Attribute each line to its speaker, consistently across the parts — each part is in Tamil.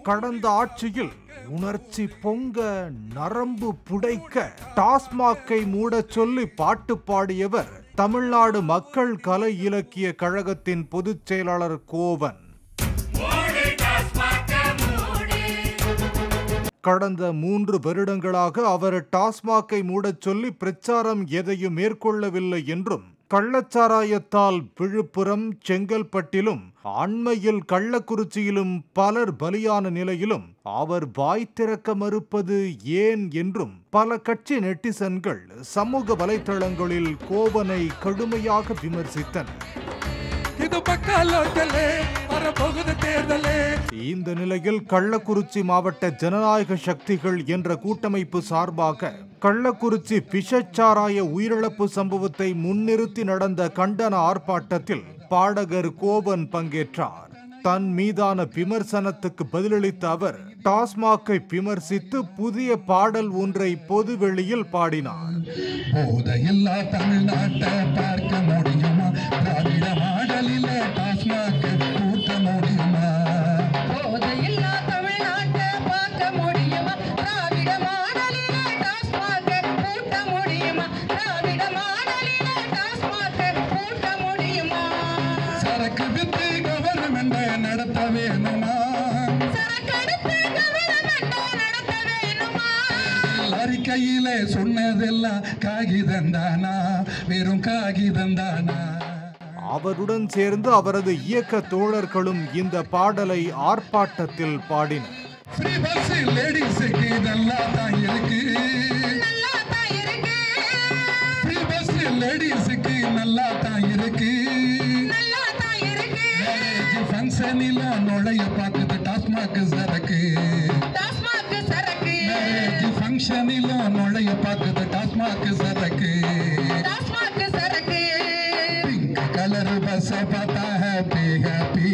Speaker 1: கடந்த ஆட்சியில் உணர்ச்சி பொங்க நரம்பு புடைக்க டாஸ்மாகை மூடச் சொல்லி பாட்டு பாடியவர் தமிழ்நாடு மக்கள் கலை இலக்கிய கழகத்தின் பொதுச் செயலாளர் கோவன். கடந்த 3 வருடங்களாக அவர் டாஸ்மாகை மூடச் சொல்லி பிரச்சாரம் எதையும் மேற்கொள்ளவில்லை என்றும், கள்ளச்சாராயத்தால் விழுப்புரம், செங்கல்பட்டிலும் அண்மையில் கள்ளக்குறிச்சியிலும் பலர் பலியான நிலையிலும் அவர் வாய் திறக்க மறுப்பது ஏன் என்றும் பல கட்சி நெட்டிசன்கள் சமூக வலைதளங்களில் கோவனை கடுமையாக விமர்சித்தனர். இந்த நிலையில் கள்ளக்குறிச்சி மாவட்ட ஜனநாயக சக்திகள் என்ற கூட்டமைப்பு சார்பாக கள்ளக்குறிச்சி விஷச்சாராய உயிரிழப்பு சம்பவத்தை முன்னிறுத்தி நடந்த கண்டன ஆர்ப்பாட்டத்தில் பாடகர் கோவன் பங்கேற்றார். தன் மீதான விமர்சனத்துக்கு பதிலளித்த அவர் டாஸ்மாகை விமர்சித்து புதிய பாடல் ஒன்றை பொதுவெளியில் பாடினார்.
Speaker 2: கையிலே சொன்னதெல்லாம் காகிதந்தானா, வெறும் காகிதந்தானா.
Speaker 1: அவருடன் சேர்ந்து அவரது இயக்க தோழர்களும் இந்த பாடலை ஆர்ப்பாட்டத்தில் பாடினர்.
Speaker 2: நுழைய பார்க்குது டாஸ்மாக் சரக்கு, ஃபங்க்ஷனில நுழைய பார்க்குது டாஸ்மாக் சரக்கு. பிங்க் கலர் பஸ் பார்த்தா happy happy,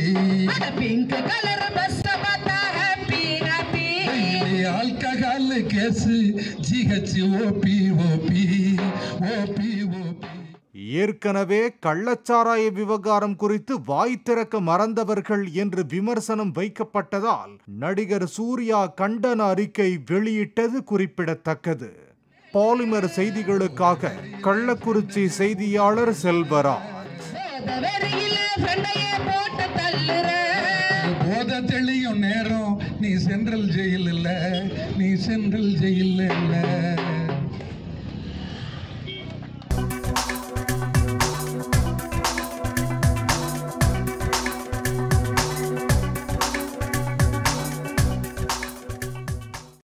Speaker 2: pink colour bus பார்த்தா happy happy. Alcohol case GH OP OP OP OP.
Speaker 1: ஏற்கனவே கள்ளச்சாராய விவகாரம் குறித்து வாய் திறக்க மறந்தவர்கள் என்று விமர்சனம் வைக்கப்பட்டதால் நடிகர் சூர்யா கண்டன அறிக்கை வெளியிட்டது குறிப்பிடத்தக்கது. பாலிமர் செய்திகளுக்காக கள்ளக்குறிச்சி செய்தியாளர் செல்வராஜ்.
Speaker 2: போத தெளியும் நேரம் நீ சென்ட்ரல் ஜெயில் இல்ல, நீ சென்ட்ரல் ஜெயில் இல்ல.